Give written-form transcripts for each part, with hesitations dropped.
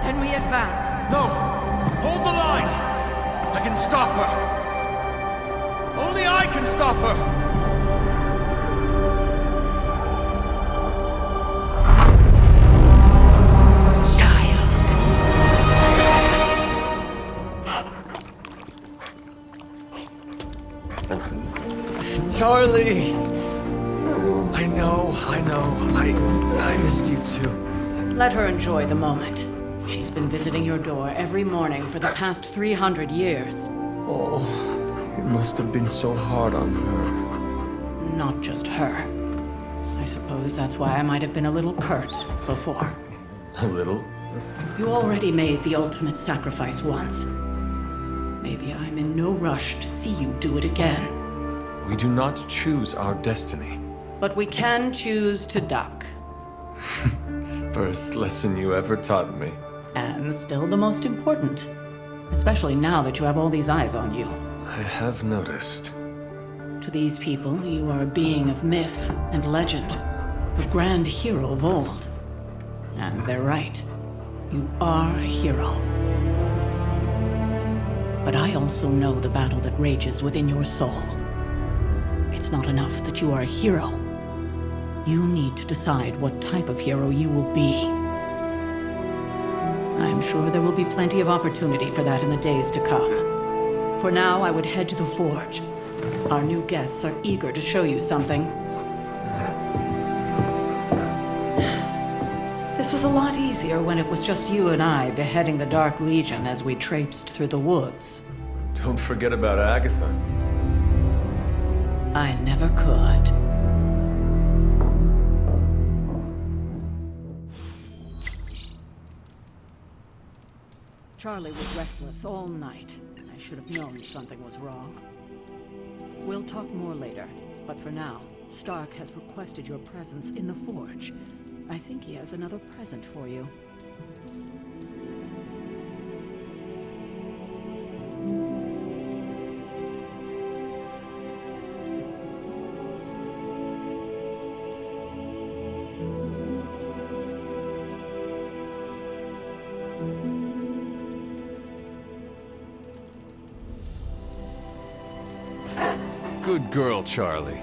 Can we advance? No! Hold the line! I can stop her! Only I can stop her! Charlie! I know. I missed you too. Let her enjoy the moment. She's been visiting your door every morning for the past 300 years. Oh, it must have been so hard on her. Not just her. I suppose that's why I might have been a little curt before. A little? You already made the ultimate sacrifice once. Maybe I'm in no rush to see you do it again. We do not choose our destiny. But we can choose to duck. First lesson you ever taught me. And still the most important. Especially now that you have all these eyes on you. I have noticed. To these people, you are a being of myth and legend. A grand hero of old. And they're right. You are a hero. But I also know the battle that rages within your soul. It's not enough that you are a hero. You need to decide what type of hero you will be. I'm sure there will be plenty of opportunity for that in the days to come. For now, I would head to the Forge. Our new guests are eager to show you something. This was a lot easier when it was just you and I beheading the Dark Legion as we traipsed through the woods. Don't forget about Agatha. I never could. Charlie was restless all night. I should have known something was wrong. We'll talk more later, but for now, Stark has requested your presence in the Forge. I think he has another present for you. Good girl, Charlie.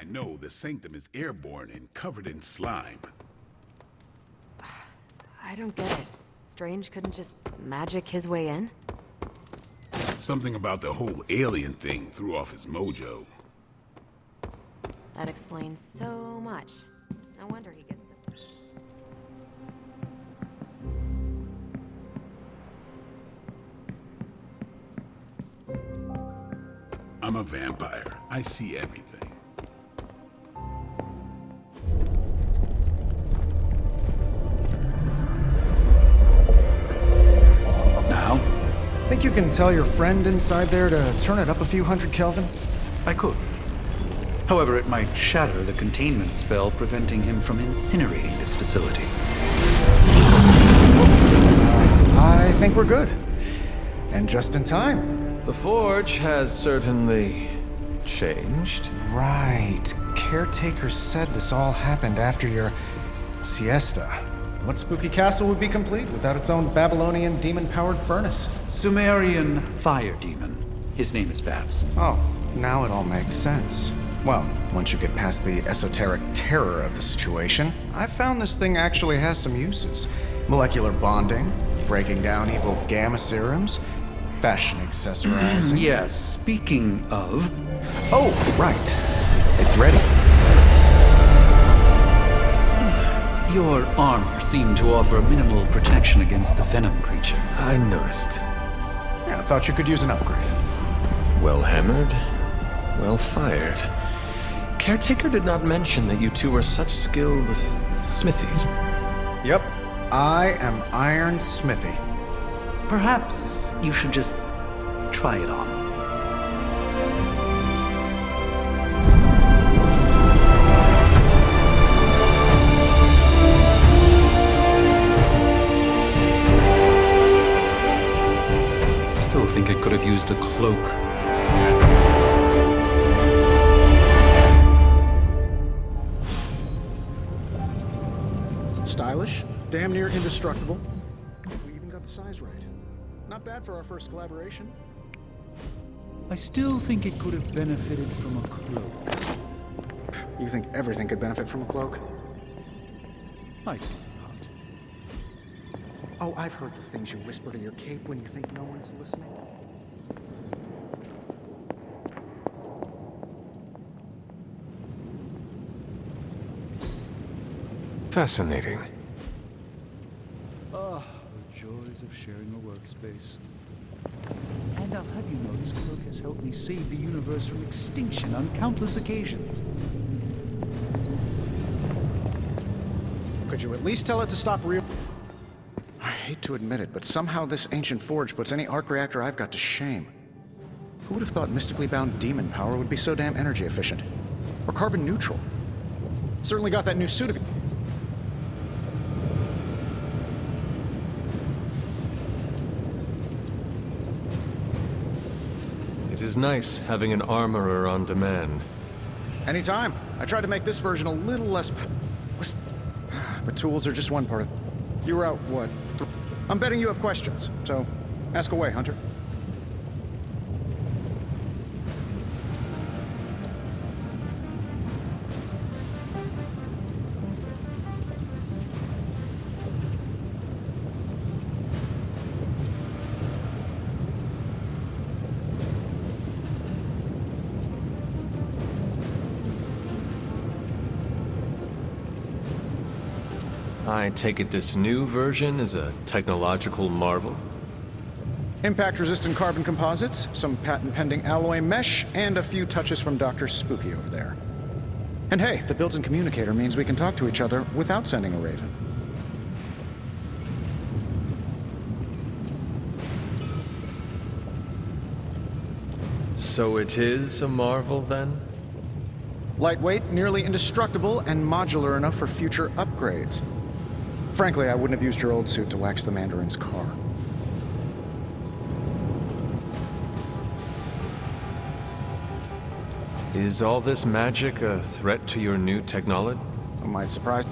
No, the Sanctum is airborne and covered in slime. I don't get it. Strange couldn't just magic his way in? Something about the whole alien thing threw off his mojo. That explains so much. No wonder he gets the... I'm a vampire. I see everything. you can tell your friend inside there to turn it up a few hundred Kelvin? I could. However, it might shatter the containment spell preventing him from incinerating this facility. I think we're good. And just in time. The Forge has certainly changed. Right. Caretaker said this all happened after your siesta. What spooky castle would be complete without its own Babylonian demon-powered furnace? Sumerian fire demon. His name is Babs. Oh, now it all makes sense. Well, once you get past the esoteric terror of the situation, I've found this thing actually has some uses. Molecular bonding, breaking down evil gamma serums, fashion accessorizing. Yes, speaking of... Oh, right. It's ready. Your armor seemed to offer minimal protection against the venom creature. I noticed. Yeah, I thought you could use an upgrade. Well hammered, well fired. Caretaker did not mention that you two were such skilled smithies. Yep, I am Iron Smithy. Perhaps you should just try it on. Still think it could have used a cloak. Stylish, damn near indestructible. We even got the size right. Not bad for our first collaboration. I still think it could have benefited from a cloak. You think everything could benefit from a cloak? I do not. Oh, I've heard the things you whisper to your cape when you think no one's listening. Fascinating. Ah, the joys of sharing a workspace. And I'll have you know this cloak has helped me save the universe from extinction on countless occasions. Could you at least tell it to stop real... I hate to admit it, but somehow this ancient forge puts any arc reactor I've got to shame. Who would have thought mystically bound demon power would be so damn energy efficient? Or carbon neutral? Certainly got that new suit of... It is nice having an armorer on demand. Anytime. I tried to make this version a little less... But tools are just one part of... You were out, what? I'm betting you have questions, so ask away, Hunter. I take it this new version is a technological marvel? Impact-resistant carbon composites, some patent-pending alloy mesh, and a few touches from Dr. Spooky over there. And hey, the built-in communicator means we can talk to each other without sending a raven. So it is a marvel, then? Lightweight, nearly indestructible, and modular enough for future upgrades. Frankly, I wouldn't have used your old suit to wax the Mandarin's car. Is all this magic a threat to your new technology? I might surprise...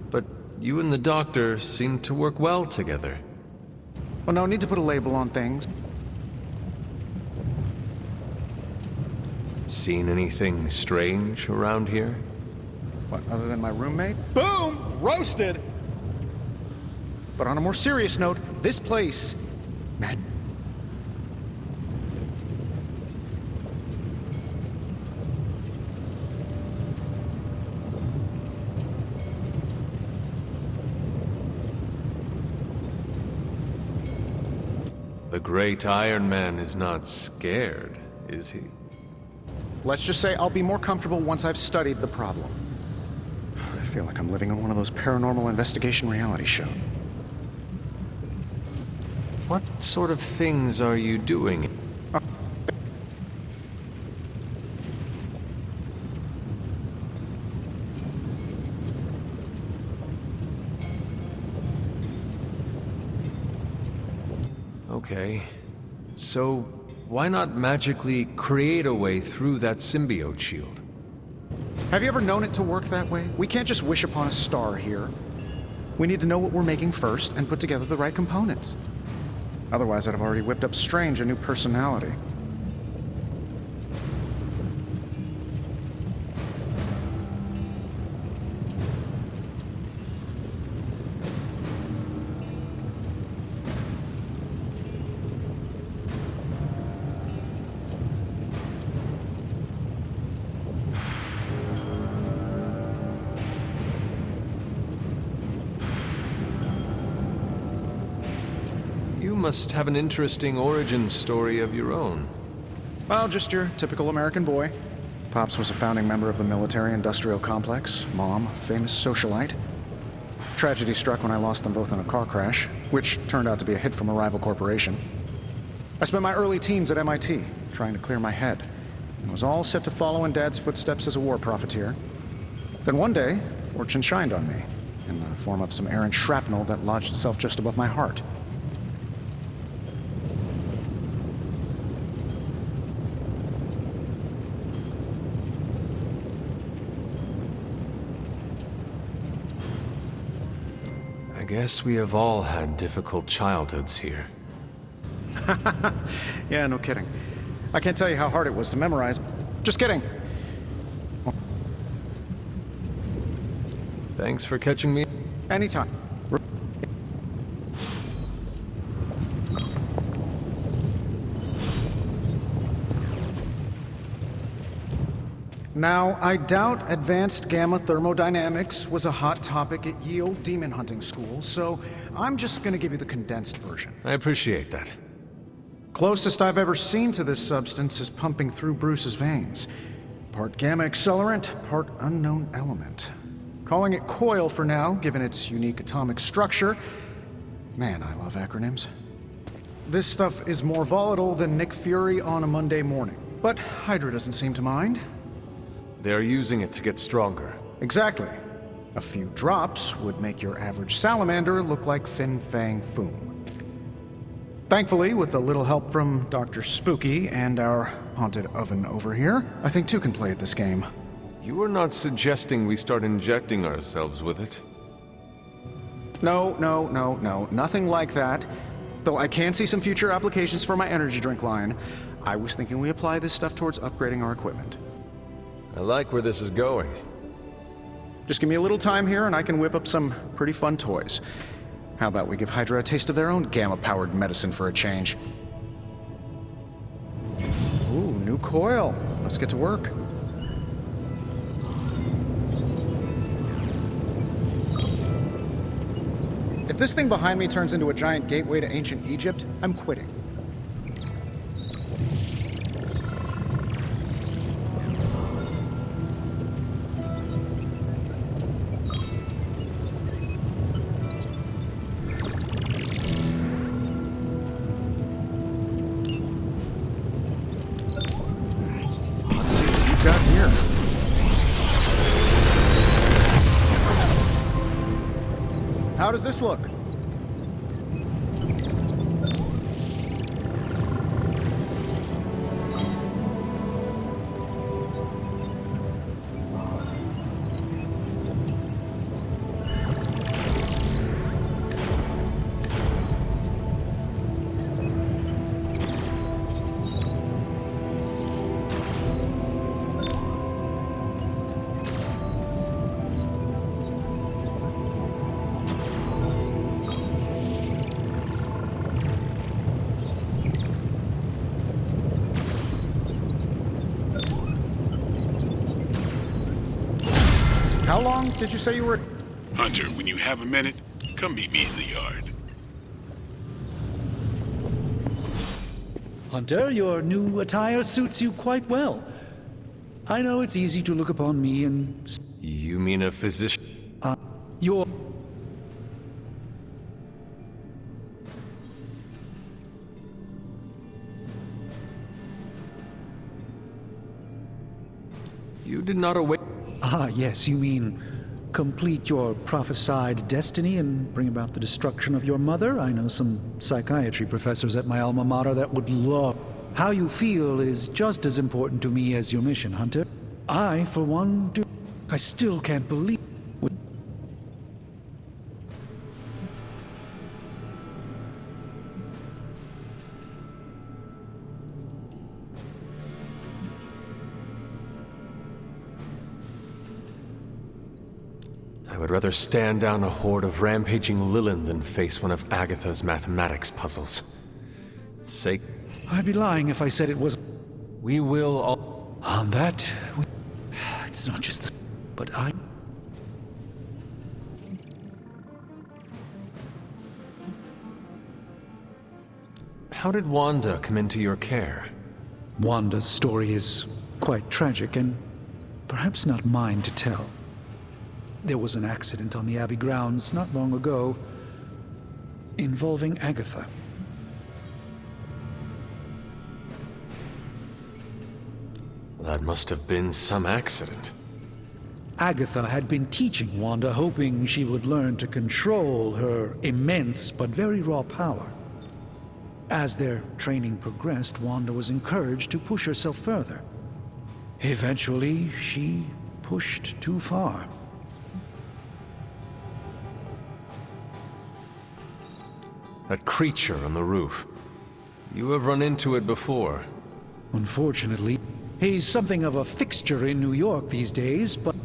But you and the doctor seem to work well together. Well, no need to put a label on things. Seen anything strange around here? What, other than my roommate? Boom! Roasted! But on a more serious note, this place... Man. The great Iron Man is not scared, is he? Let's just say I'll be more comfortable once I've studied the problem. I feel like I'm living in one of those paranormal investigation reality shows. What sort of things are you doing? Okay, so why not magically create a way through that symbiote shield? Have you ever known it to work that way? We can't just wish upon a star here. We need to know what we're making first and put together the right components. Otherwise, I'd have already whipped up Strange a new personality. You must have an interesting origin story of your own. Well, just your typical American boy. Pops was a founding member of the military-industrial complex. Mom, a famous socialite. Tragedy struck when I lost them both in a car crash, which turned out to be a hit from a rival corporation. I spent my early teens at MIT, trying to clear my head, and was all set to follow in Dad's footsteps as a war profiteer. Then one day, fortune shined on me, in the form of some errant shrapnel that lodged itself just above my heart. I guess we have all had difficult childhoods here. Yeah, no kidding. I can't tell you how hard it was to memorize. Just kidding. Thanks for catching me. Anytime. Now, I doubt advanced gamma thermodynamics was a hot topic at Ye Olde Demon Hunting School, so I'm just gonna give you the condensed version. I appreciate that. Closest I've ever seen to this substance is pumping through Bruce's veins. Part gamma accelerant, part unknown element. Calling it Coil for now, given its unique atomic structure. Man, I love acronyms. This stuff is more volatile than Nick Fury on a Monday morning, but Hydra doesn't seem to mind. They're using it to get stronger. Exactly. A few drops would make your average salamander look like Fin Fang Foom. Thankfully, with a little help from Dr. Spooky and our haunted oven over here, I think two can play at this game. You are not suggesting we start injecting ourselves with it? No, nothing like that. Though I can see some future applications for my energy drink line. I was thinking we apply this stuff towards upgrading our equipment. I like where this is going. Just give me a little time here and I can whip up some pretty fun toys. How about we give Hydra a taste of their own gamma-powered medicine for a change? Ooh, new coil. Let's get to work. If this thing behind me turns into a giant gateway to ancient Egypt, I'm quitting. Got here. How does this look? How long did you say you were? Hunter, when you have a minute, come meet me in the yard. Hunter, your new attire suits you quite well. I know it's easy to look upon me and... You mean a physician? Your... You did not await... Ah, yes, you mean complete your prophesied destiny and bring about the destruction of your mother? I know some psychiatry professors at my alma mater that would love... How you feel is just as important to me as your mission, Hunter. I, for one, do... I still can't believe... I would rather stand down a horde of rampaging Lilin than face one of Agatha's mathematics puzzles. Say... I'd be lying if I said it was... We will all... On that... It's not just the... But I... How did Wanda come into your care? Wanda's story is quite tragic and perhaps not mine to tell. There was an accident on the Abbey grounds not long ago involving Agatha. That must have been some accident. Agatha had been teaching Wanda, hoping she would learn to control her immense but very raw power. As their training progressed, Wanda was encouraged to push herself further. Eventually, she pushed too far. That creature on the roof. You have run into it before. Unfortunately, he's something of a fixture in New York these days, but...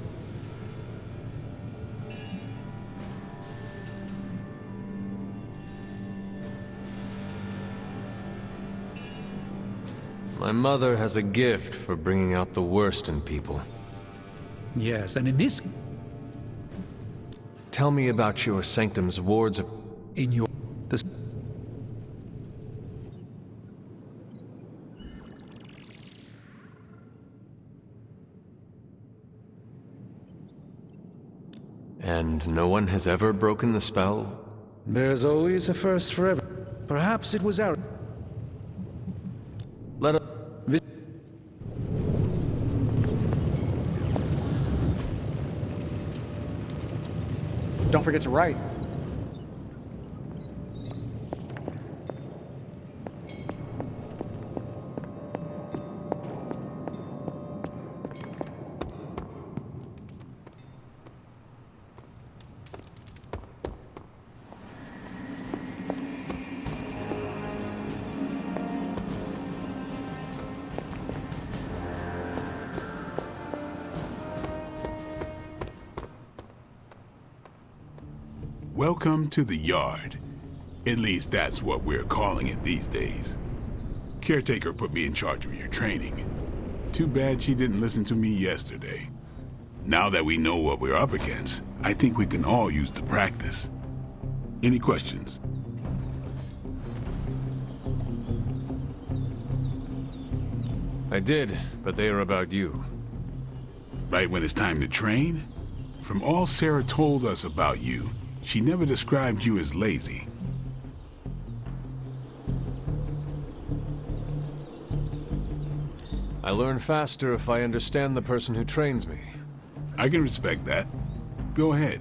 My mother has a gift for bringing out the worst in people. Yes, and in this... Tell me about your sanctum's wards of... In your... The... And no one has ever broken the spell? There's always a first for every... Perhaps it was our... Let us... Don't forget to write. Welcome to the Yard. At least that's what we're calling it these days. Caretaker put me in charge of your training. Too bad she didn't listen to me yesterday. Now that we know what we're up against, I think we can all use the practice. Any questions? I did, but they are about you. Right when it's time to train? From all Sarah told us about you, she never described you as lazy. I learn faster if I understand the person who trains me. I can respect that. Go ahead.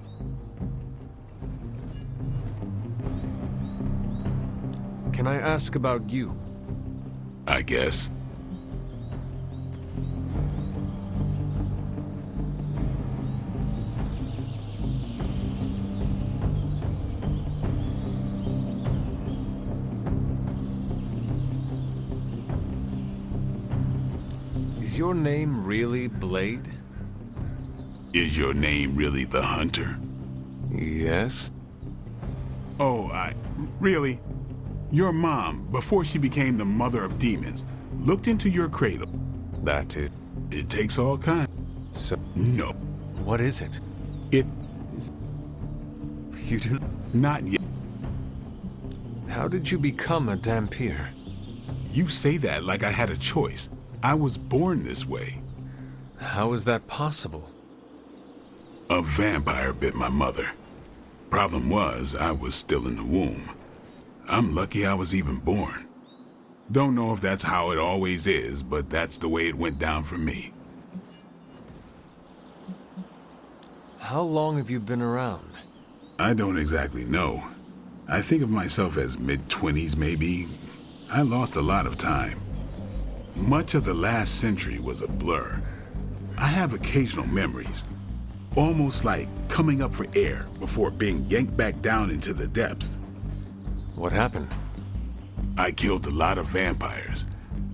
Can I ask about you? I guess. Is your name really Blade? Is your name really the Hunter? Yes. Oh, really? Your mom, before she became the mother of demons, looked into your cradle. That's it. It takes all kinds. So, No. what is it? It... You do... Not yet. How did you become a Dhampir? You say that like I had a choice. I was born this way. How is that possible? A vampire bit my mother. Problem was, I was still in the womb. I'm lucky I was even born. Don't know if that's how it always is, but that's the way it went down for me. How long have you been around? I don't exactly know. I think of myself as mid-20s, maybe. I lost a lot of time. Much of the last century was a blur. I have occasional memories, almost like coming up for air before being yanked back down into the depths. What happened? I killed a lot of vampires.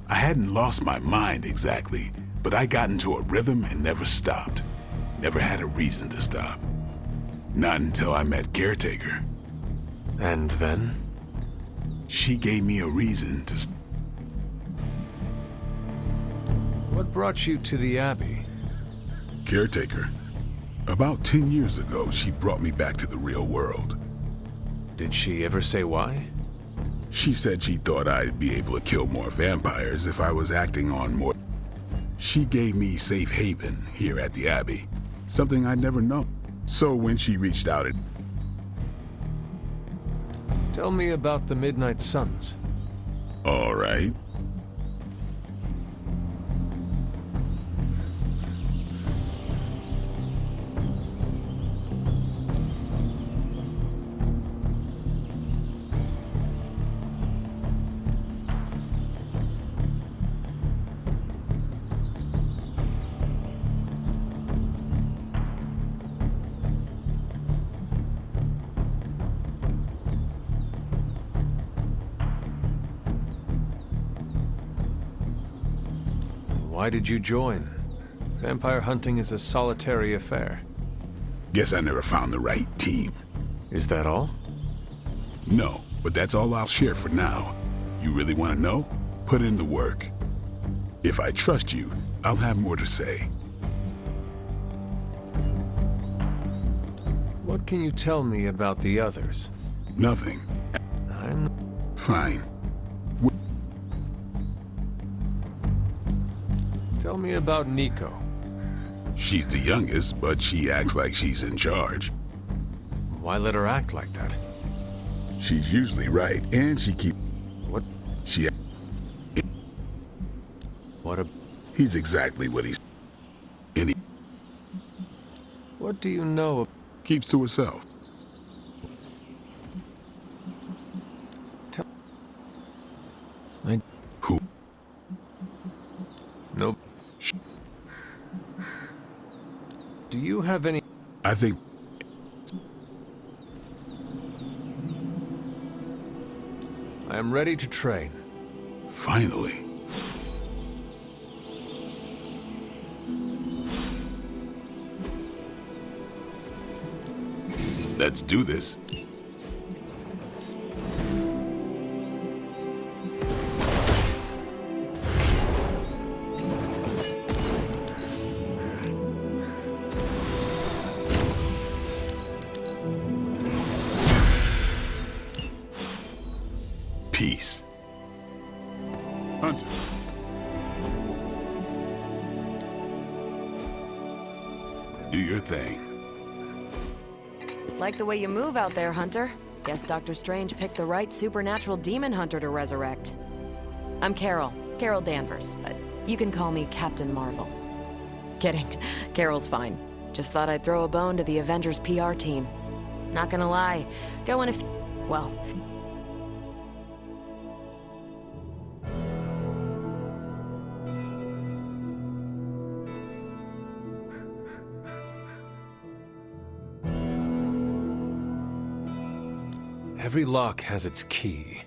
I hadn't lost my mind exactly, but I got into a rhythm and never stopped. Never had a reason to stop. Not until I met Caretaker. And then? She gave me a reason to What brought you to the Abbey? Caretaker. About 10 years ago, she brought me back to the real world. Did she ever say why? She said she thought I'd be able to kill more vampires if I was acting on more. She gave me safe haven here at the Abbey, something I'd never known. So when she reached out, Tell me about the Midnight Suns. all right. Why did you join? Vampire hunting is a solitary affair. Guess I never found the right team. Is that all? No, but that's all I'll share for now. You really want to know? Put in the work. If I trust you, I'll have more to say. What can you tell me about the others? Nothing. I'm... Fine. Tell me about Nico. She's the youngest, but she acts like she's in charge. Why let her act like that? She's usually right, and she keep... What? She... What a... He's exactly what he's... And he What do you know of... keeps to herself. I... Who? Nope. Do you have any... I think... I am ready to train. Finally. Let's do this. Peace. Hunter. Do your thing. Like the way you move out there, Hunter. Guess Dr. Strange picked the right supernatural demon hunter to resurrect. I'm Carol Danvers, but you can call me Captain Marvel. Kidding, Carol's fine. Just thought I'd throw a bone to the Avengers PR team. Not gonna lie, going well... Every lock has its key.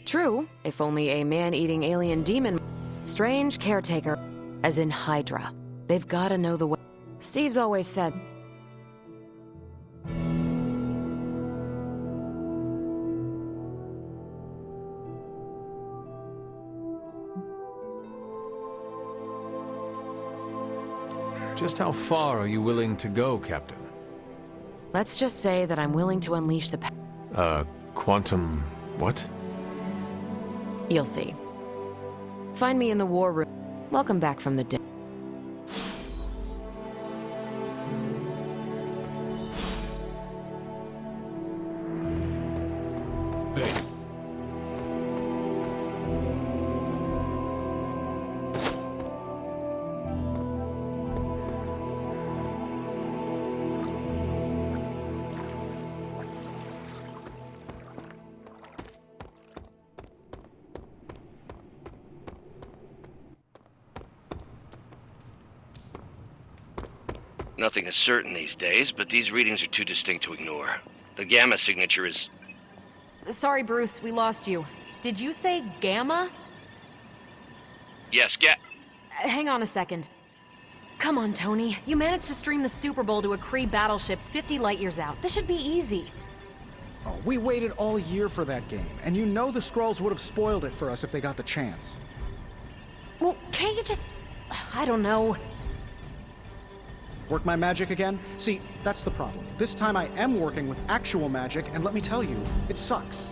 True, if only a man-eating alien demon... Strange Caretaker, as in Hydra. They've gotta know the way... Steve's always said... Just how far are you willing to go, Captain? Let's just say that I'm willing to unleash the... Quantum... what? You'll see. Find me in the war room. Welcome back from the dead. Hey. Nothing is certain these days, but these readings are too distinct to ignore. The gamma signature is... Sorry, Bruce, we lost you. Did you say Gamma? Yes, Hang on a second. Come on, Tony. You managed to stream the Super Bowl to a Kree battleship 50 light-years out. This should be easy. Oh, we waited all year for that game, and you know the Skrulls would have spoiled it for us if they got the chance. Well, can't you just... I don't know. Work my magic again? See, that's the problem. This time I am working with actual magic, and let me tell you, it sucks.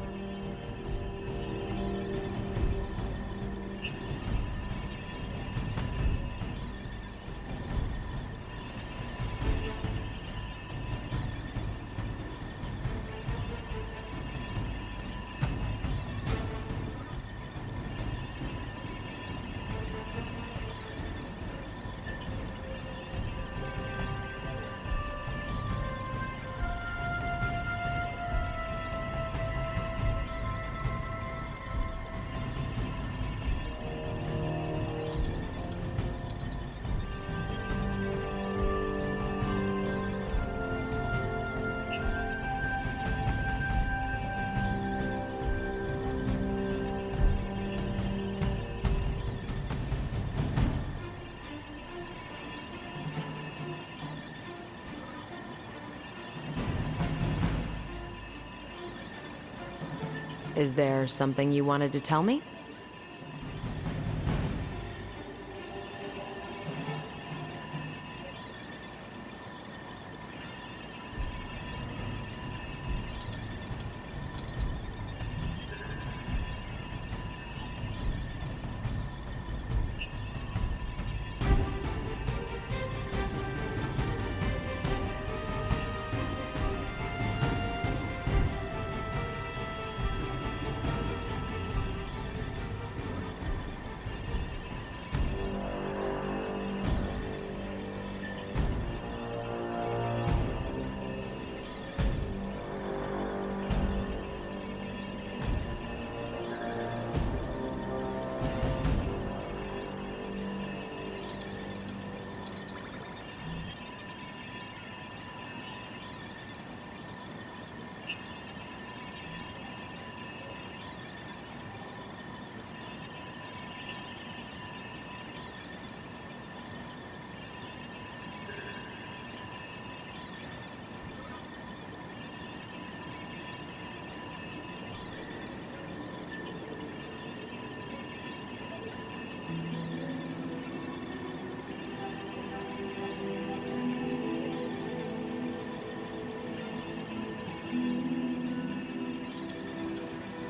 Is there something you wanted to tell me?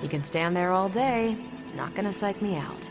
You can stand there all day. Not gonna psych me out.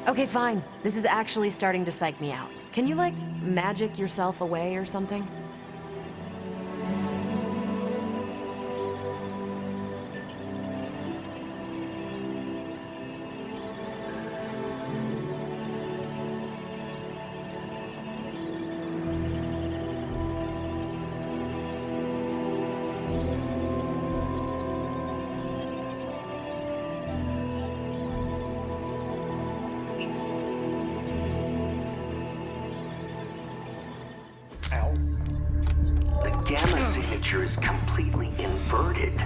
Okay, fine. This is actually starting to psych me out. Can you, like, magic yourself away or something? Gamma signature is completely inverted.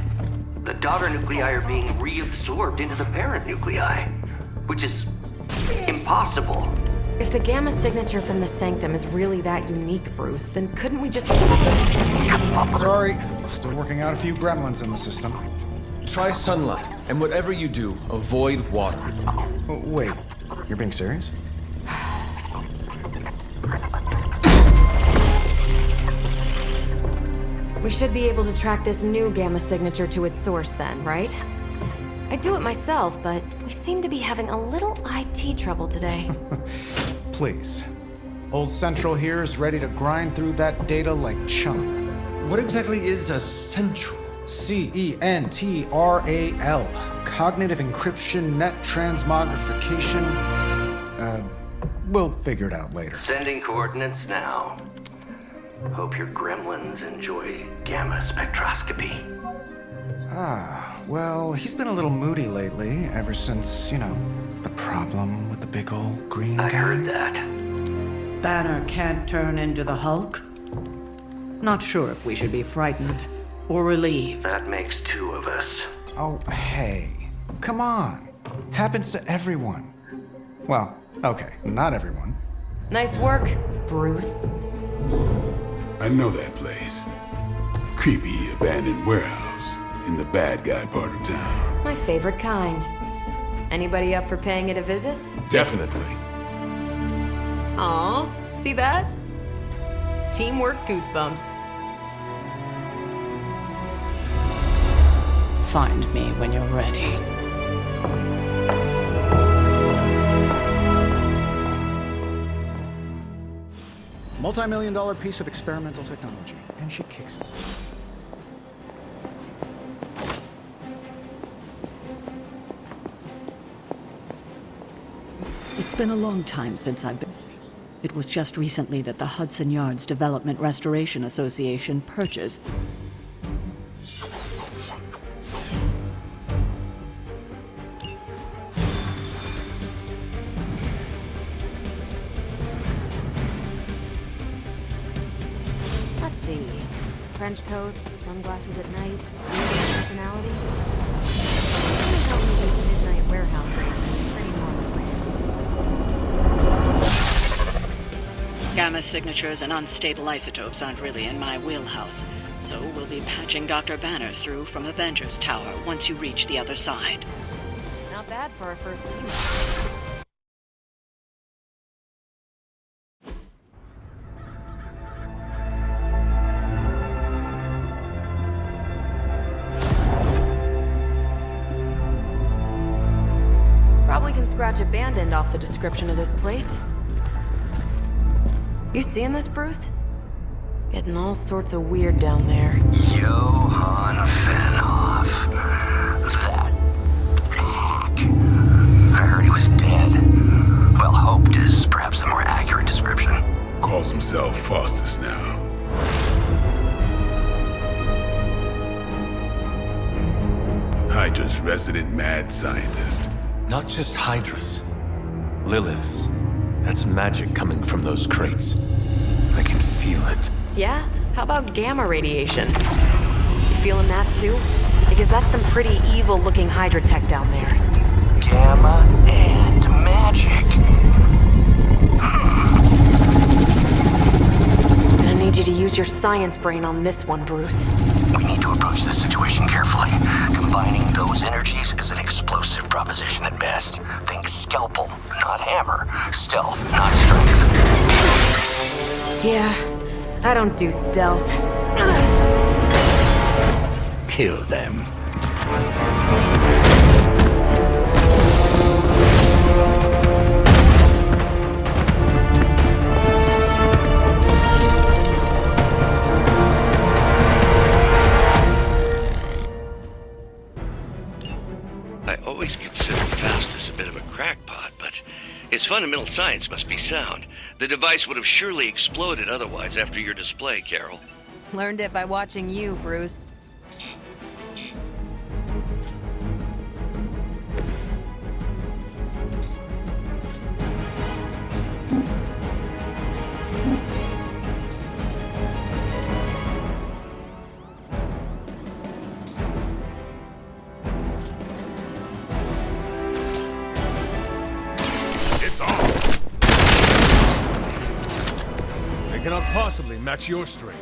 The daughter nuclei are being reabsorbed into the parent nuclei, which is impossible. If the gamma signature from the Sanctum is really that unique, Bruce, then couldn't we just... Sorry, still working out a few gremlins in the system. Try sunlight, and whatever you do, avoid water. Oh, wait, you're being serious? We should be able to track this new gamma signature to its source then, right? I'd do it myself, but we seem to be having a little IT trouble today. Please. Old Central here is ready to grind through that data like chum. What exactly is a central? CENTRAL. Cognitive encryption, net transmogrification. We'll figure it out later. Sending coordinates now. Hope your gremlins enjoy gamma spectroscopy. Well, he's been a little moody lately, ever since, the problem with the big old green guy. I heard that. Banner can't turn into the Hulk? Not sure if we should be frightened or relieved. That makes two of us. Oh, hey. Come on. Happens to everyone. Well, okay, not everyone. Nice work, Bruce. I know that place. Creepy abandoned warehouse in the bad guy part of town. My favorite kind. Anybody up for paying it a visit? Definitely. Aw, see that? Teamwork goosebumps. Find me when you're ready. Multi-million-dollar piece of experimental technology, and she kicks it. It's been a long time since I've been... It was just recently that the Hudson Yards Development Restoration Association purchased... Let's see. Trench coat, sunglasses at night, weird personality. Someone told me these midnight warehouse raids are pretty normal for him. Gamma signatures and unstable isotopes aren't really in my wheelhouse, so we'll be patching Dr. Banner through from Avengers Tower once you reach the other side. Not bad for our first team. Probably can scratch abandoned off the description of this place. You seeing this, Bruce? Getting all sorts of weird down there. Johann Fenhoff. That hack. I heard he was dead. Well, hoped is perhaps the more accurate description. Calls himself Faustus now. Hydra's resident mad scientist. Not just Hydras. Lilith's. That's magic coming from those crates. I can feel it. Yeah? How about gamma radiation? You feeling that too? Because that's some pretty evil-looking Hydra tech down there. Gamma and magic. Gonna need you to use your science brain on this one, Bruce. We need to approach this situation carefully. Combining those energies is an explosive proposition at best. Think scalpel, not hammer. Stealth, not strength. Yeah, I don't do stealth. Kill them. fundamental science must be sound. The device would have surely exploded otherwise after your display, Carol. Learned it by watching you, Bruce. They cannot possibly match your strength.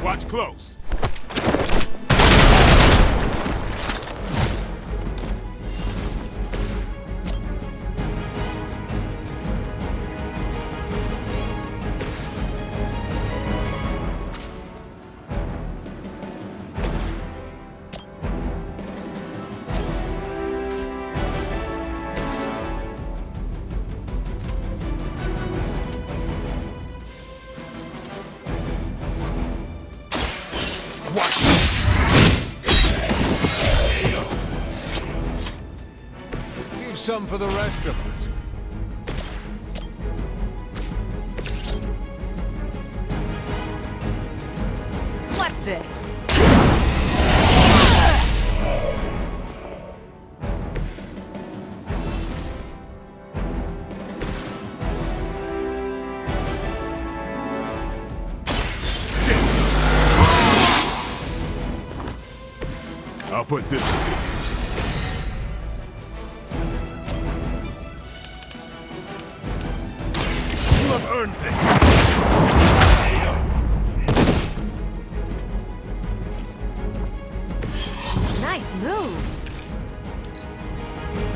Watch close. Leave some for the rest of us. Watch this. I'll put this to good use. You have earned this. Nice move.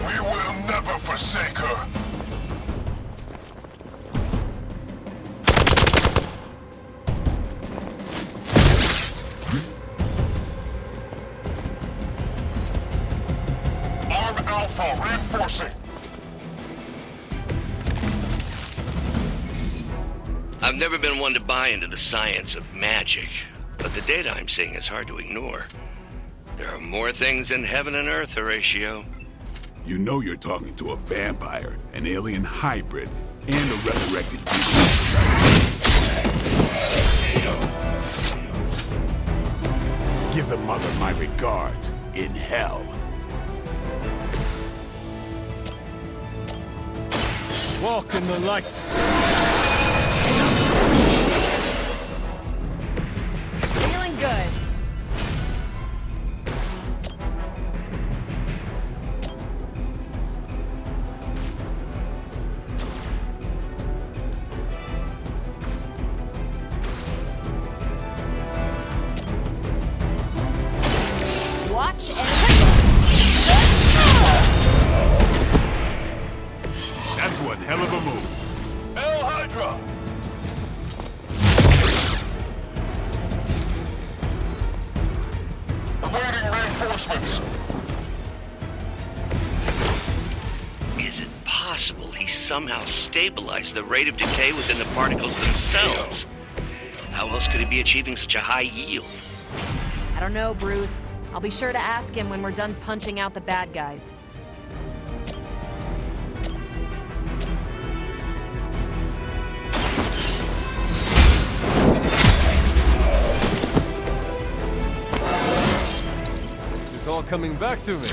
We will never forsake her. Arm Alpha reinforcing. I've never been one to buy into the science of magic, but the data I'm seeing is hard to ignore. There are more things in heaven and earth, Horatio. You know you're talking to a vampire, an alien hybrid, and a resurrected demon. Give the mother my regards in hell. Walk in the light. Feeling good. Watch and That's one hell of a move. El Hydra! Awaiting reinforcements. Is it possible he somehow stabilized the rate of decay within the particles themselves? How else could he be achieving such a high yield? I don't know, Bruce. I'll be sure to ask him when we're done punching out the bad guys. It's all coming back to me.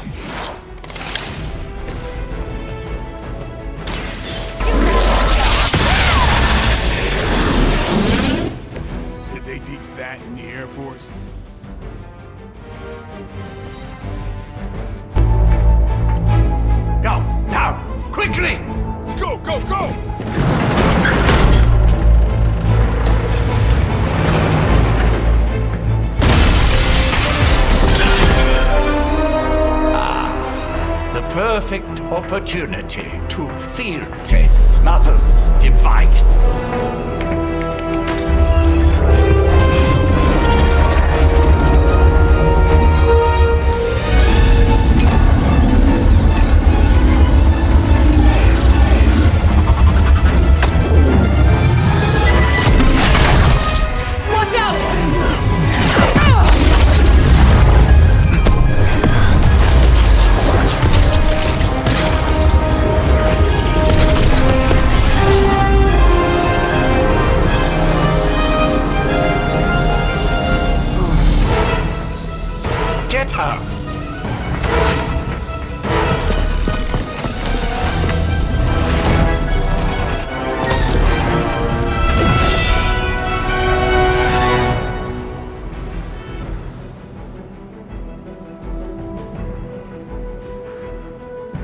Did they teach that in the Air Force? Go! Now! Quickly! Let's go, go, go! The perfect opportunity to field test Mother's device. Watch out!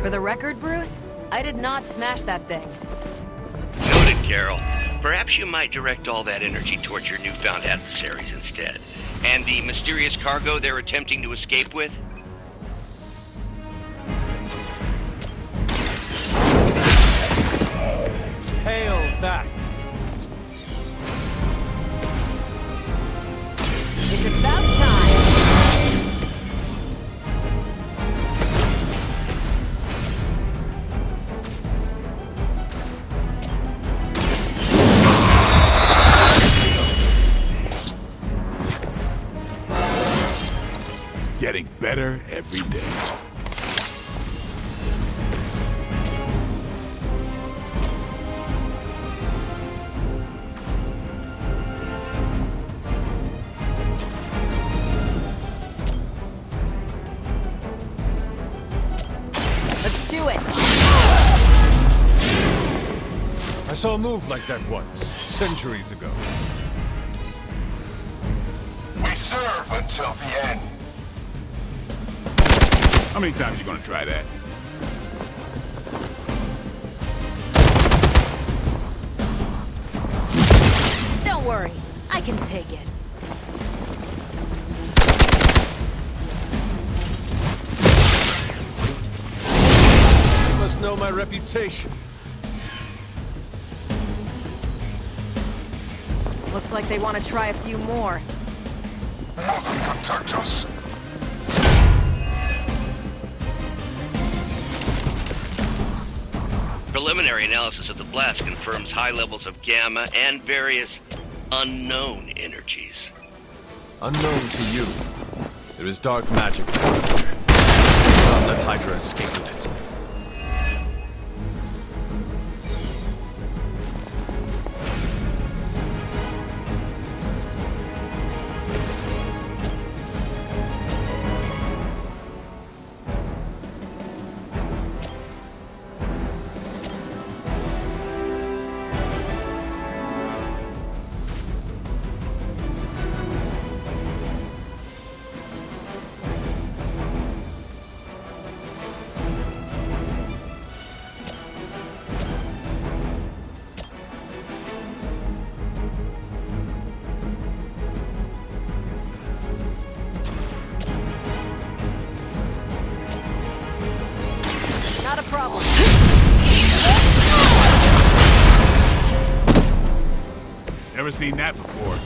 For the record, Bruce, I did not smash that thing. Noted, Carol. Perhaps you might direct all that energy towards your newfound adversaries instead. And the mysterious cargo they're attempting to escape with? Hail that! It's about time! Getting better every day. Let's do it! I saw a move like that once, centuries ago. We serve until the end. How many times you gonna try that? Don't worry, I can take it. You must know my reputation. Looks like they want to try a few more. Mother protect us. Preliminary analysis of the blast confirms high levels of gamma and various unknown energies. Unknown to you, there is dark magic. Do not let Hydra escape with it. Not a problem. Never seen that before.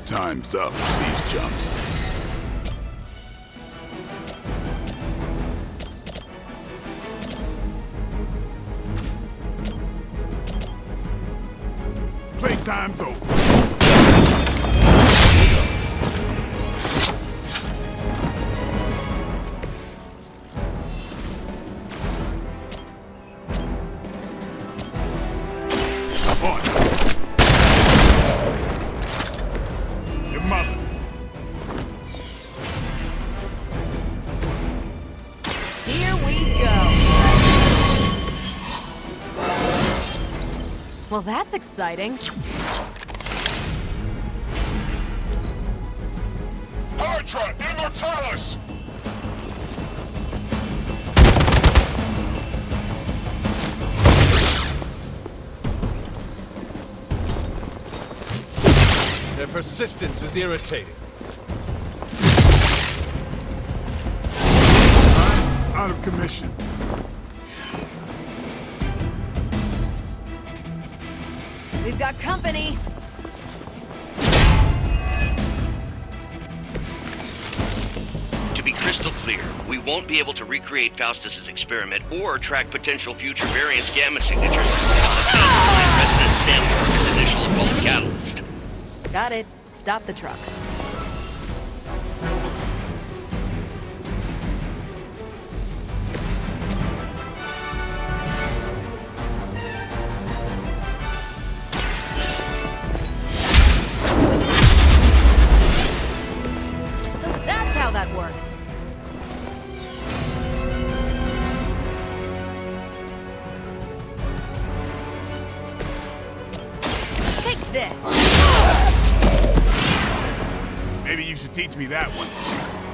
Time's up for these jumps. Playtime's over. Up on it. Your mother. Here we go. Well, that's exciting. Hydra Immortalis! Their persistence is irritating. I'm out of commission. We've got company. To be crystal clear, we won't be able to recreate Faustus's experiment or track potential future variance gamma signatures until President Sandberg's initial occult catalyst. Got it. Stop the truck. So that's how that works. teach me that one.